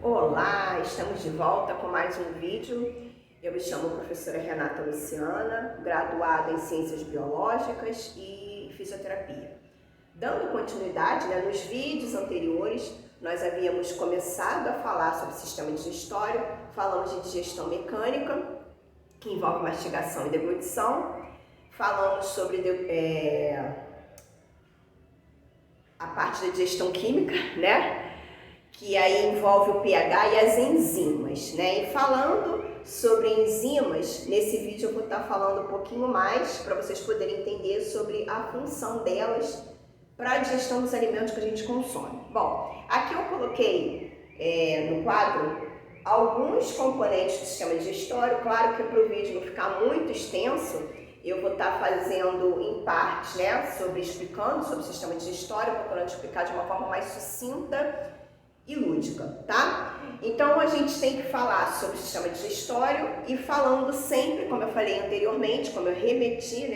Olá, estamos de volta com mais um vídeo. Eu me chamo professora Renata Luciana, graduada em Ciências Biológicas e Fisioterapia. Dando continuidade, nos vídeos anteriores, nós havíamos começado a falar sobre sistema digestório, falamos de digestão mecânica, que envolve mastigação e deglutição, falamos sobre a parte da digestão química, que aí envolve o pH e as enzimas, E falando sobre enzimas, nesse vídeo eu vou estar falando um pouquinho mais para vocês poderem entender sobre a função delas para a digestão dos alimentos que a gente consome. Bom, aqui eu coloquei no quadro alguns componentes do sistema digestório. Claro que para o vídeo não ficar muito extenso, eu vou estar fazendo em partes, explicando sobre o sistema digestório, procurando explicar de uma forma mais sucinta e lúdica, tá? Então a gente tem que falar sobre o sistema digestório e falando sempre, como eu falei anteriormente, como eu remeti,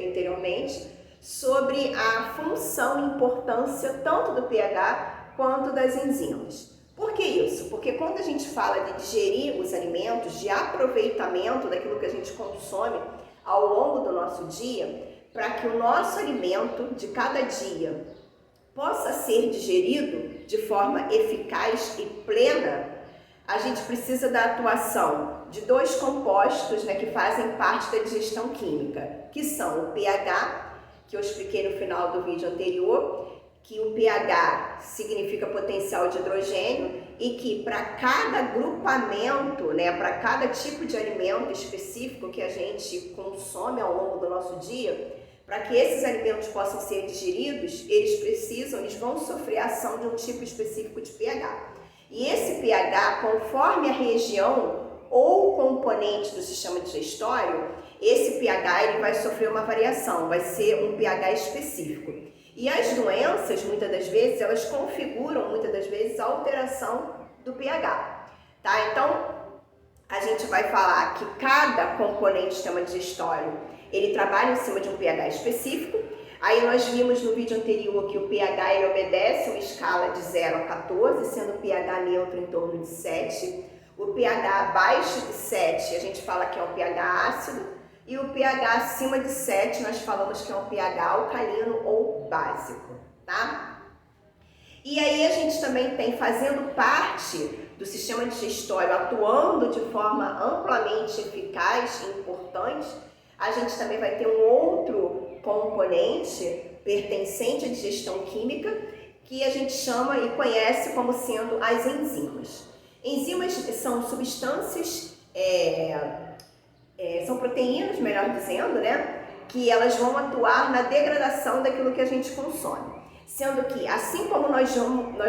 anteriormente, sobre a função e importância tanto do pH quanto das enzimas. Por que isso? Porque quando a gente fala de digerir os alimentos, de aproveitamento daquilo que a gente consome ao longo do nosso dia, para que o nosso alimento de cada dia possa ser digerido de forma eficaz e plena, a gente precisa da atuação de dois compostos que fazem parte da digestão química, que são o pH, que eu expliquei no final do vídeo anterior, que o pH significa potencial de hidrogênio e que para cada agrupamento, para cada tipo de alimento específico que a gente consome ao longo do nosso dia, para que esses alimentos possam ser digeridos, eles vão sofrer a ação de um tipo específico de pH. E esse pH, conforme a região ou componente do sistema digestório, esse pH ele vai sofrer uma variação, vai ser um pH específico. E as doenças, muitas das vezes, elas configuram, a alteração do pH. Tá? Então, a gente vai falar que cada componente do sistema digestório ele trabalha em cima de um pH específico. Aí nós vimos no vídeo anterior que o pH ele obedece uma escala de 0 a 14, sendo o pH neutro em torno de 7. O pH abaixo de 7 a gente fala que é um pH ácido, e o pH acima de 7 nós falamos que é um pH alcalino ou básico, tá? E aí a gente também tem, fazendo parte do sistema digestório, atuando de forma amplamente eficaz e importante, a gente também vai ter um outro componente pertencente à digestão química, que a gente chama e conhece como sendo as enzimas. Enzimas são substâncias, são proteínas, melhor dizendo, que elas vão atuar na degradação daquilo que a gente consome. Sendo que, assim como nós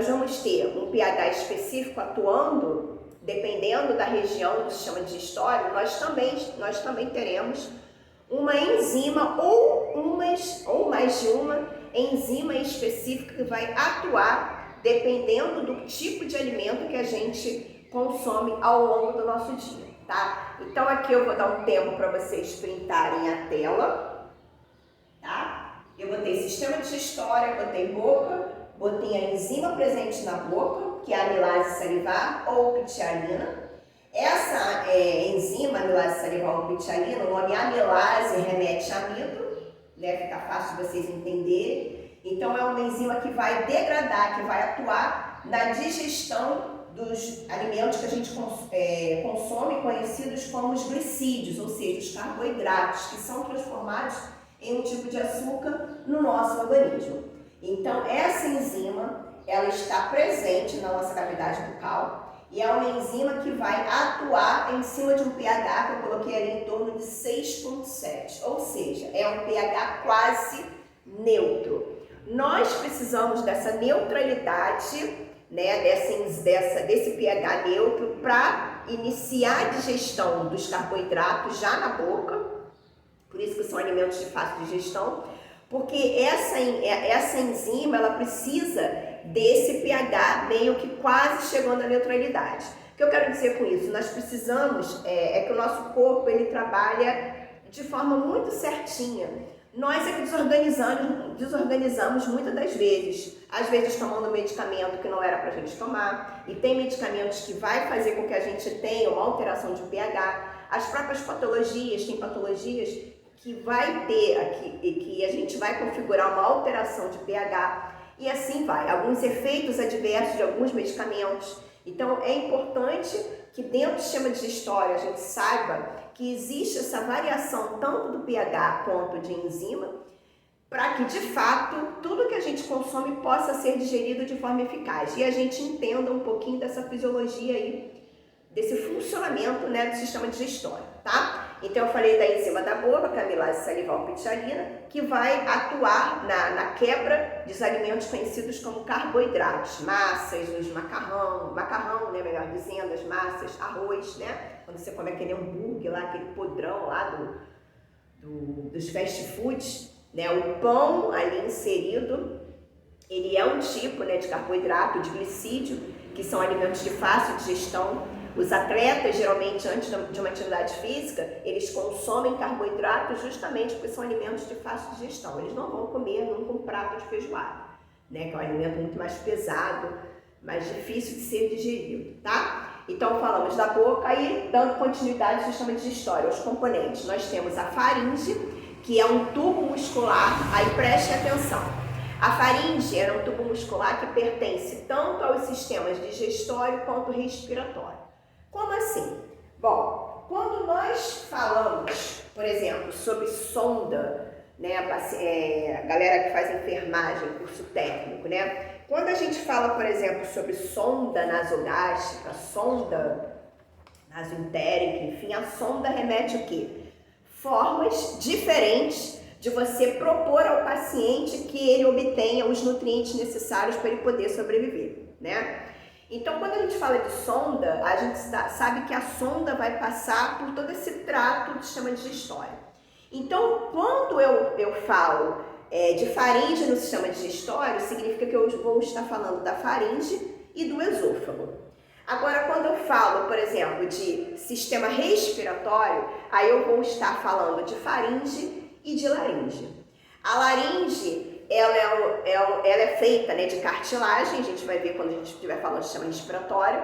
vamos ter um pH específico atuando, dependendo da região do sistema digestório, nós também teremos uma enzima ou mais de uma enzima específica que vai atuar dependendo do tipo de alimento que a gente consome ao longo do nosso dia, tá? Então aqui eu vou dar um tempo para vocês printarem a tela, tá? Eu botei sistema digestório, botei boca, botei a enzima presente na boca, que é a amilase salivar ou pitialina. Essa enzima, amilase salivar ou pitialina, o nome amilase remete a amido, fica fácil de vocês entenderem. Então é uma enzima que vai degradar, que vai atuar na digestão dos alimentos que a gente consome, conhecidos como os glicídios, ou seja, os carboidratos, que são transformados em um tipo de açúcar no nosso organismo. Então essa enzima, ela está presente na nossa cavidade bucal, e é uma enzima que vai atuar em cima de um pH que eu coloquei ali em torno de 6,7, ou seja, é um pH quase neutro. Nós precisamos dessa neutralidade, desse pH neutro para iniciar a digestão dos carboidratos já na boca, por isso que são alimentos de fácil digestão, porque essa enzima ela precisa desse pH meio que quase chegando à neutralidade. O que eu quero dizer com isso? Nós precisamos, que o nosso corpo ele trabalha de forma muito certinha Nós é que desorganizamos muitas das vezes. Às vezes tomando medicamento que não era para a gente tomar, e tem medicamentos que vai fazer com que a gente tenha uma alteração de pH. As próprias patologias, tem patologias que vai ter aqui, e que a gente vai configurar uma alteração de pH, e assim vai. Alguns efeitos adversos de alguns medicamentos. Então é importante que dentro do sistema digestório a gente saiba que existe essa variação tanto do pH quanto de enzima, para que de fato tudo que a gente consome possa ser digerido de forma eficaz e a gente entenda um pouquinho dessa fisiologia aí, desse funcionamento, né, do sistema digestório, tá? Então eu falei da enzima da boca, que é a amilase salival pitialina, que vai atuar na quebra dos alimentos conhecidos como carboidratos, massas, os macarrão, né, melhor dizendo, as massas, arroz, né? Quando você come aquele hambúrguer lá, aquele podrão lá dos fast foods, né? O pão ali inserido, ele é um tipo, né, de carboidrato, de glicídio, que são alimentos de fácil digestão. Os atletas, geralmente, antes de uma atividade física, eles consomem carboidratos justamente porque são alimentos de fácil digestão. Eles não vão comer num prato de feijoada, né? Que é um alimento muito mais pesado, mais difícil de ser digerido, tá? Então, falamos da boca e dando continuidade ao sistema digestório, aos componentes. Nós temos a faringe, que é um tubo muscular, aí prestem atenção. A faringe é um tubo muscular que pertence tanto aos sistemas digestório quanto respiratório. Como assim? Bom, quando nós falamos, por exemplo, sobre sonda, né, a galera que faz enfermagem, curso técnico, né? Quando a gente fala, por exemplo, sobre sonda nasogástrica, sonda nasoentérica, enfim, a sonda remete o quê? Formas diferentes de você propor ao paciente que ele obtenha os nutrientes necessários para ele poder sobreviver, né? Então, quando a gente fala de sonda, a gente sabe que a sonda vai passar por todo esse trato do sistema digestório. Então, quando eu falo de faringe no sistema digestório, significa que eu vou estar falando da faringe e do esôfago. Agora, quando eu falo, por exemplo, de sistema respiratório, aí eu vou estar falando de faringe e de laringe. A laringe, ela é feita, né, de cartilagem, a gente vai ver quando a gente estiver falando de sistema respiratório,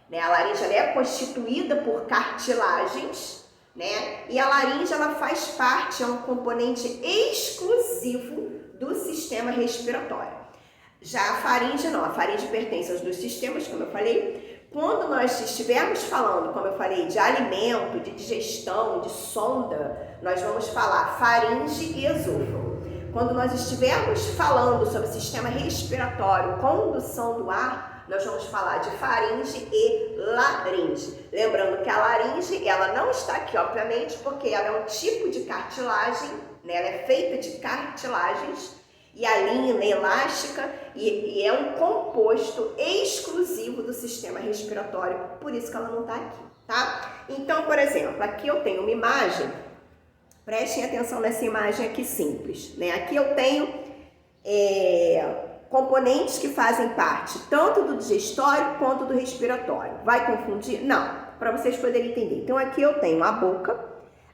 né? A laringe ela é constituída por cartilagens, né? E a laringe ela faz parte, é um componente exclusivo do sistema respiratório. Já a faringe não, a faringe pertence aos dois sistemas, como eu falei. Quando nós estivermos falando, como eu falei, de alimento, de digestão, de sonda, nós vamos falar faringe e esôfago. Quando nós estivermos falando sobre sistema respiratório, condução do ar, nós vamos falar de faringe e laringe. Lembrando que a laringe, ela não está aqui, obviamente, porque ela é um tipo de cartilagem, né? Ela é feita de cartilagens hialina, elástica, e é um composto exclusivo do sistema respiratório, por isso que ela não está aqui, tá? Então, por exemplo, aqui eu tenho uma imagem. Prestem atenção nessa imagem aqui simples, né? Aqui eu tenho componentes que fazem parte tanto do digestório quanto do respiratório. Vai confundir? Não, para vocês poderem entender. Então aqui eu tenho a boca,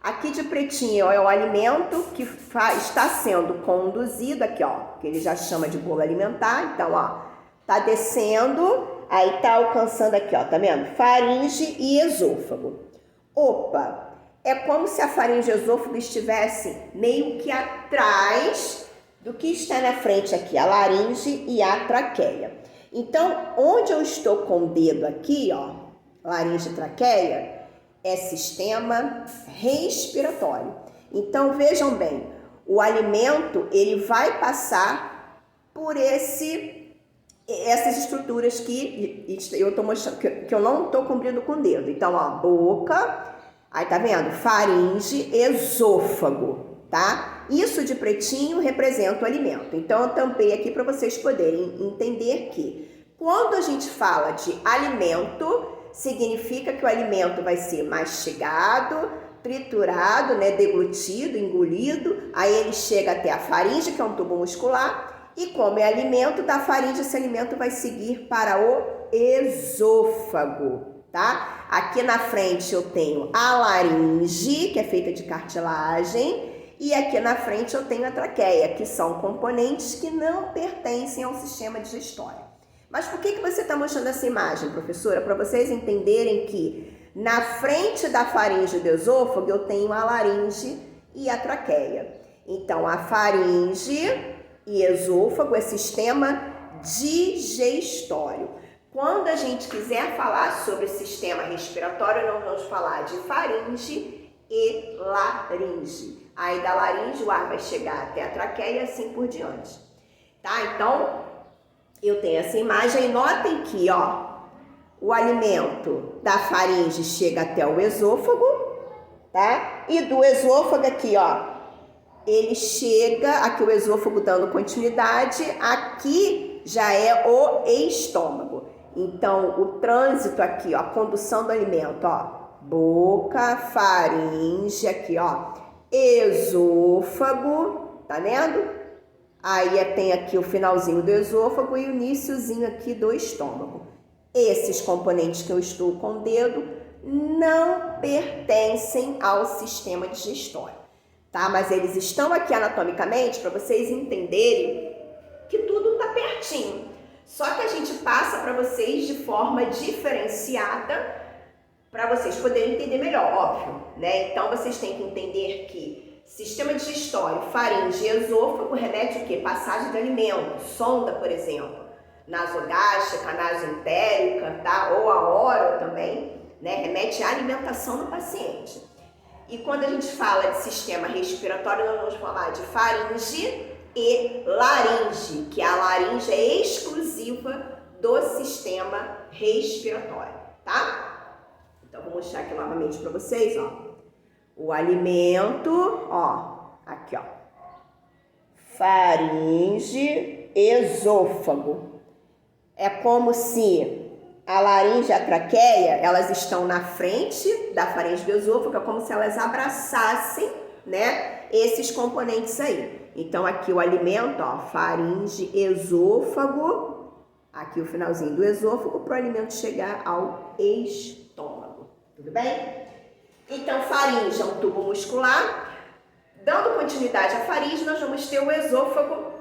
aqui de pretinho é o alimento que está sendo conduzido aqui, ó, que ele já chama de bolo alimentar. Então, ó, tá descendo, aí tá alcançando aqui, ó, tá vendo? Faringe e esôfago. Opa! É como se a faringe e o esôfago estivessem meio que atrás do que está na frente aqui, a laringe e a traqueia. Então, onde eu estou com o dedo aqui, ó, laringe e traqueia, é sistema respiratório. Então, vejam bem, o alimento, ele vai passar por essas estruturas que eu estou mostrando, que eu não estou cobrindo com o dedo. Então, ó, boca... Aí tá vendo? Faringe, esôfago, tá? Isso de pretinho representa o alimento. Então eu tampei aqui para vocês poderem entender que quando a gente fala de alimento, significa que o alimento vai ser mastigado, triturado, né, deglutido, engolido, aí ele chega até a faringe, que é um tubo muscular, e como é alimento, da faringe esse alimento vai seguir para o esôfago. Tá? Aqui na frente eu tenho a laringe, que é feita de cartilagem, E aqui na frente eu tenho a traqueia, que são componentes que não pertencem ao sistema digestório. Mas por que você está mostrando essa imagem, professora? Para vocês entenderem que na frente da faringe e do esôfago eu tenho a laringe e a traqueia. Então, a faringe e esôfago é sistema digestório. Quando a gente quiser falar sobre sistema respiratório, nós vamos falar de faringe e laringe. Aí da laringe o ar vai chegar até a traqueia e assim por diante. Tá? Então, eu tenho essa imagem. Notem que, ó, o alimento da faringe chega até o esôfago, tá? E do esôfago aqui, ó, ele chega, aqui o esôfago dando continuidade, aqui já é o estômago. Então, o trânsito aqui, ó, a condução do alimento, ó, boca, faringe, aqui, ó, esôfago, tá vendo? Aí tem aqui o finalzinho do esôfago e o iniciozinho aqui do estômago. Esses componentes que eu estou com o dedo não pertencem ao sistema digestório, tá? Mas eles estão aqui anatomicamente para vocês entenderem que tudo está pertinho. Só que a gente passa para vocês de forma diferenciada para vocês poderem entender melhor, óbvio, né? Então vocês têm que entender que sistema digestório, faringe e esôfago remete o quê? Passagem de alimento, sonda, por exemplo, nasogástrica, nasoentérica, tá? Ou a oro também, né? Remete à alimentação do paciente. E quando a gente fala de sistema respiratório, nós vamos falar de faringe e laringe, que a laringe é exclusiva do sistema respiratório, tá? Então, vou mostrar aqui novamente para vocês, ó. O alimento, ó, aqui, ó. Faringe, esôfago. É como se a laringe e a traqueia, elas estão na frente da faringe do esôfago, é como se elas abraçassem, né, esses componentes aí. Então, aqui o alimento, ó, faringe, esôfago, aqui o finalzinho do esôfago, para o alimento chegar ao estômago. Tudo bem? Então, faringe é um tubo muscular. Dando continuidade à faringe, nós vamos ter o esôfago,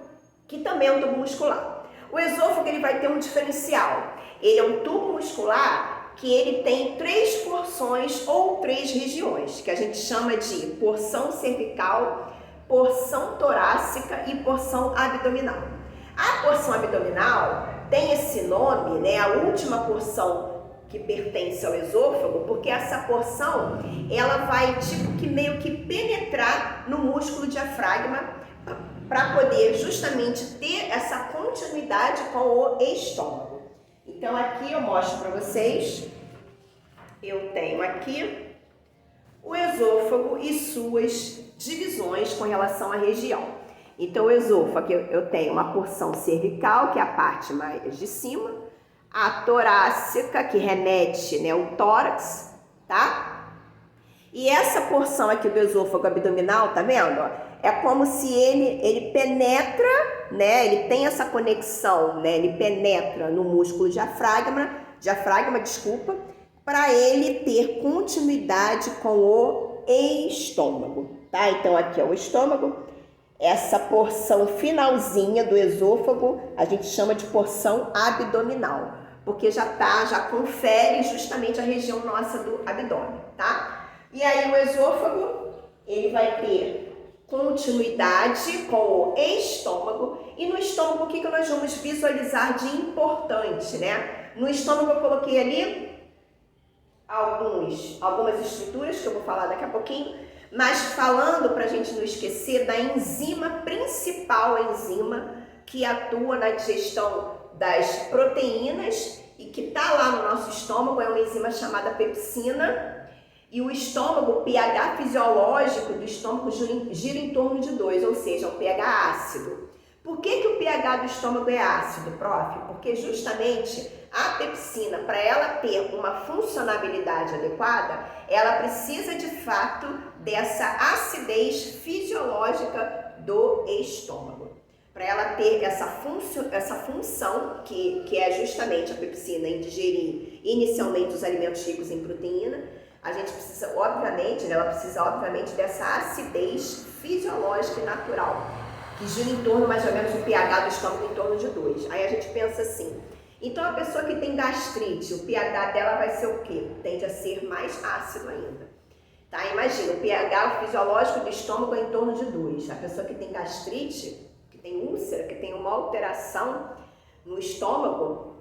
que também é um tubo muscular. O esôfago ele vai ter um diferencial. Ele é um tubo muscular que ele tem 3 porções ou 3 regiões, que a gente chama de porção cervical, porção torácica e porção abdominal. A porção abdominal tem esse nome, né, a última porção que pertence ao esôfago, porque essa porção ela vai tipo que meio que penetrar no músculo diafragma para poder justamente ter essa continuidade com o estômago. Então aqui eu mostro para vocês, eu tenho aqui o esôfago e suas divisões com relação à região. Então o esôfago eu tenho uma porção cervical, que é a parte mais de cima, a torácica, que remete, né, o tórax, tá? E essa porção aqui do esôfago abdominal, tá vendo? É como se ele penetra, né? Ele tem essa conexão, né? Ele penetra no músculo diafragma, para ele ter continuidade com o estômago, tá? Então aqui é o estômago. Essa porção finalzinha do esôfago a gente chama de porção abdominal, porque já confere justamente a região nossa do abdômen, tá? E aí o esôfago, ele vai ter continuidade com o estômago, e no estômago o que nós vamos visualizar de importante, né? No estômago eu coloquei ali algumas estruturas que eu vou falar daqui a pouquinho, mas falando para a gente não esquecer da enzima principal, que atua na digestão das proteínas e que está lá no nosso estômago, é uma enzima chamada pepsina. E o estômago, o pH fisiológico do estômago gira em torno de 2, ou seja, um pH ácido. Por que o pH do estômago é ácido, prof? Porque justamente a pepsina, para ela ter uma funcionabilidade adequada, ela precisa de fato dessa acidez fisiológica do estômago. Para ela ter essa função, que é justamente a pepsina em digerir inicialmente os alimentos ricos em proteína, a gente precisa, obviamente, né, ela precisa, obviamente, dessa acidez fisiológica e natural, que gira em torno, mais ou menos, do pH do estômago em torno de 2. Aí a gente pensa assim, então a pessoa que tem gastrite, o pH dela vai ser o quê? Tende a ser mais ácido ainda. Tá? Imagina, o pH fisiológico do estômago é em torno de 2. A pessoa que tem gastrite, que tem úlcera, que tem uma alteração no estômago,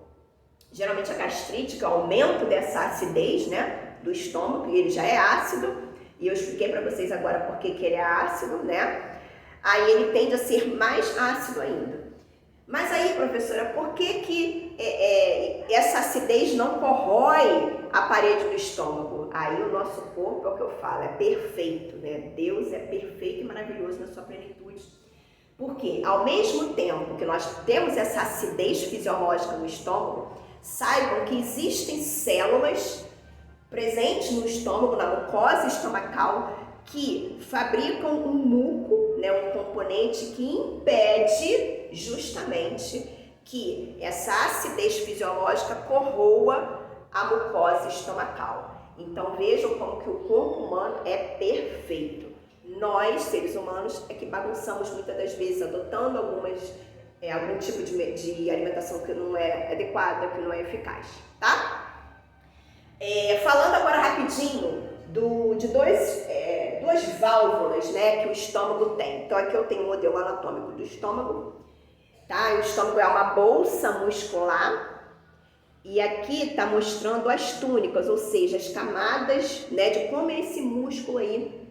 geralmente a gastrite, que é o aumento dessa acidez, né, do estômago, e ele já é ácido, e eu expliquei para vocês agora por que ele é ácido, né? Aí ele tende a ser mais ácido ainda. Mas aí, professora, por que essa acidez não corrói a parede do estômago? Aí o nosso corpo, é o que eu falo, é perfeito, né? Deus é perfeito e maravilhoso na sua plenitude. Porque ao mesmo tempo que nós temos essa acidez fisiológica no estômago, saibam que existem células presentes no estômago, na mucosa estomacal, que fabricam um muco, né, um componente que impede justamente que essa acidez fisiológica corroa a mucosa estomacal. Então vejam como que o corpo humano é perfeito. Nós, seres humanos, é que bagunçamos muitas das vezes, adotando algum tipo de alimentação que não é adequada, que não é eficaz, tá? Falando agora rapidinho de duas válvulas, né, que o estômago tem. Então aqui eu tenho o modelo anatômico do estômago, tá? O estômago é uma bolsa muscular e aqui está mostrando as túnicas, ou seja, as camadas, né, de como é esse músculo aí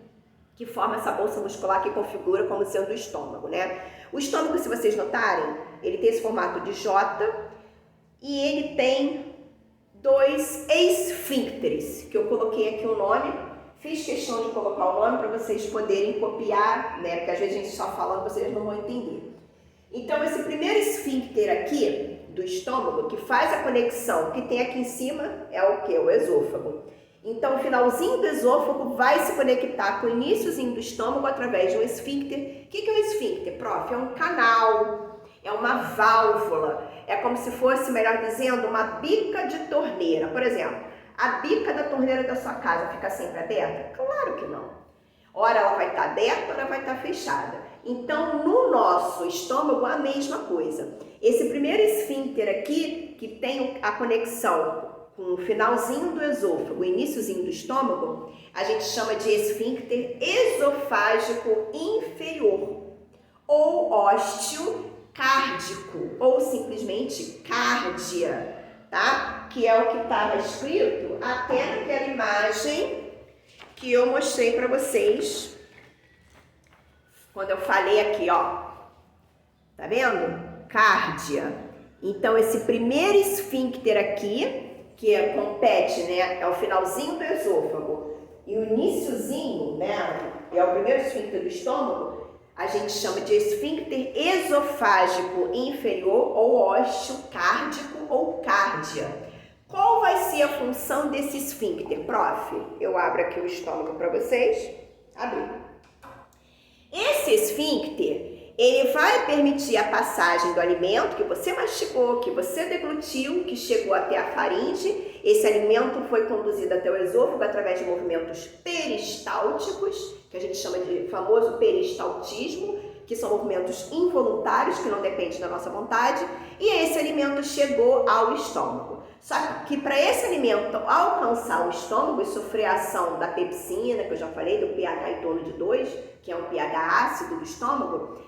que forma essa bolsa muscular que configura como sendo o estômago, né? O estômago, se vocês notarem, ele tem esse formato de J e ele tem 2 esfíncteres, que eu coloquei aqui o nome, fiz questão de colocar o nome para vocês poderem copiar, né? Porque às vezes a gente só falando, vocês não vão entender. Então, esse primeiro esfíncter aqui do estômago, que faz a conexão, que tem aqui em cima, é o que? O esôfago. Então, o finalzinho do esôfago vai se conectar com o iniciozinho do estômago através de um esfíncter. O que é um esfíncter, prof? É um canal, é uma válvula, é como se fosse, melhor dizendo, uma bica de torneira. Por exemplo, a bica da torneira da sua casa fica sempre aberta? Claro que não. Ora ela vai estar aberta, ora vai estar fechada. Então, no nosso estômago, a mesma coisa. Esse primeiro esfíncter aqui, que tem a conexão com o finalzinho do esôfago, o iniciozinho do estômago, a gente chama de esfíncter esofágico inferior, ou osteocárdico, ou simplesmente cárdia, tá? Que é o que estava escrito até naquela imagem que eu mostrei para vocês, quando eu falei aqui, ó, tá vendo? Cárdia. Então, esse primeiro esfíncter aqui, que compete, né, é o finalzinho do esôfago, e o iniciozinho, né, é o primeiro esfíncter do estômago, a gente chama de esfíncter esofágico inferior, ou osteocárdico, ou cárdia. Qual vai ser a função desse esfíncter, prof? Eu abro aqui o estômago para vocês. Abri. Esse esfíncter, ele vai permitir a passagem do alimento que você mastigou, que você deglutiu, que chegou até a faringe. Esse alimento foi conduzido até o esôfago através de movimentos peristálticos, que a gente chama de famoso peristaltismo, que são movimentos involuntários, que não dependem da nossa vontade, e esse alimento chegou ao estômago. Só que para esse alimento alcançar o estômago e sofrer a ação da pepsina, que eu já falei, do pH em torno de 2, que é um pH ácido do estômago,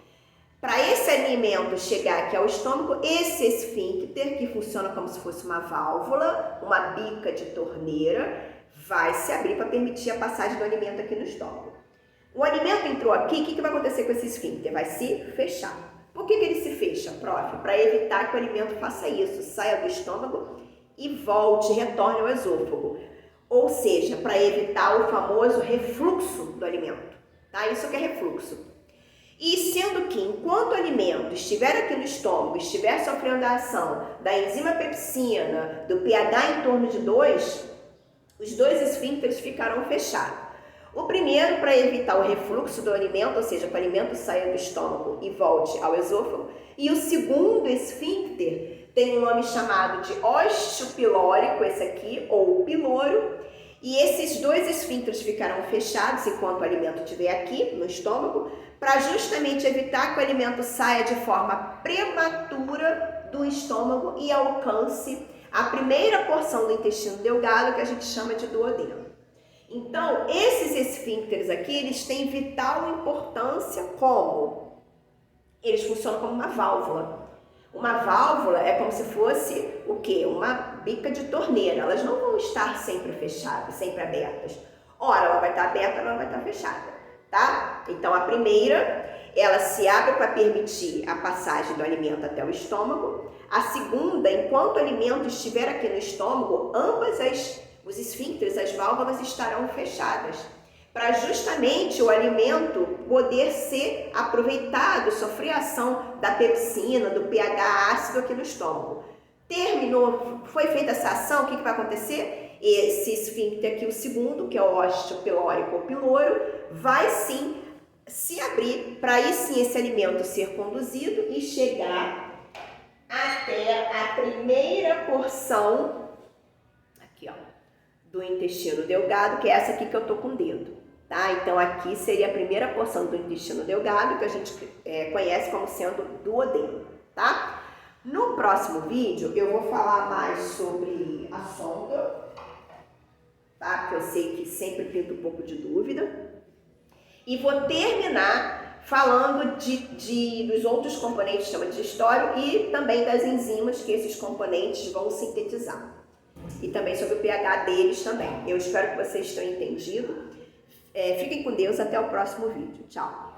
para esse alimento chegar aqui ao estômago, esse esfíncter, que funciona como se fosse uma válvula, uma bica de torneira, vai se abrir para permitir a passagem do alimento aqui no estômago. O alimento entrou aqui, o que vai acontecer com esse esfíncter? Vai se fechar. Por que ele se fecha, prof? Para evitar que o alimento faça isso, saia do estômago e volte, retorne ao esôfago. Ou seja, para evitar o famoso refluxo do alimento. Tá? Isso que é refluxo. E sendo que enquanto o alimento estiver aqui no estômago, estiver sofrendo a ação da enzima pepsina, do pH em torno de 2, os 2 esfíncteres ficarão fechados. O primeiro para evitar o refluxo do alimento, ou seja, que o alimento saia do estômago e volte ao esôfago. E o segundo esfíncter tem um nome chamado de osteopilórico, esse aqui, ou piloro. E esses dois esfíncteres ficarão fechados enquanto o alimento estiver aqui no estômago, para justamente evitar que o alimento saia de forma prematura do estômago e alcance a primeira porção do intestino delgado, que a gente chama de duodeno. Então, esses esfíncteres aqui, eles têm vital importância como? Eles funcionam como uma válvula. Uma válvula é como se fosse o quê? Uma bica de torneira. Elas não vão estar sempre fechadas, sempre abertas. Ora, ela vai estar aberta, ela vai estar fechada, tá? Então, a primeira, ela se abre para permitir a passagem do alimento até o estômago. A segunda, enquanto o alimento estiver aqui no estômago, os esfíncteres, as válvulas estarão fechadas, para justamente o alimento poder ser aproveitado, sofrer a ação da pepsina, do pH ácido aqui no estômago. Terminou, foi feita essa ação, o que vai acontecer? Esse esfíncter aqui, o segundo, que é o ósseo pilórico ou piloro, vai sim se abrir, para aí sim esse alimento ser conduzido e chegar até a primeira porção, aqui ó, do intestino delgado, que é essa aqui que eu tô com o dedo, tá? Então aqui seria a primeira porção do intestino delgado, que a gente conhece como sendo duodeno, tá? No próximo vídeo eu vou falar mais sobre a sonda, tá? Porque eu sei que sempre pinta um pouco de dúvida. E vou terminar falando dos outros componentes do sistema digestório e também das enzimas que esses componentes vão sintetizar. E também sobre o pH deles também. Eu espero que vocês tenham entendido. Fiquem com Deus, até o próximo vídeo. Tchau!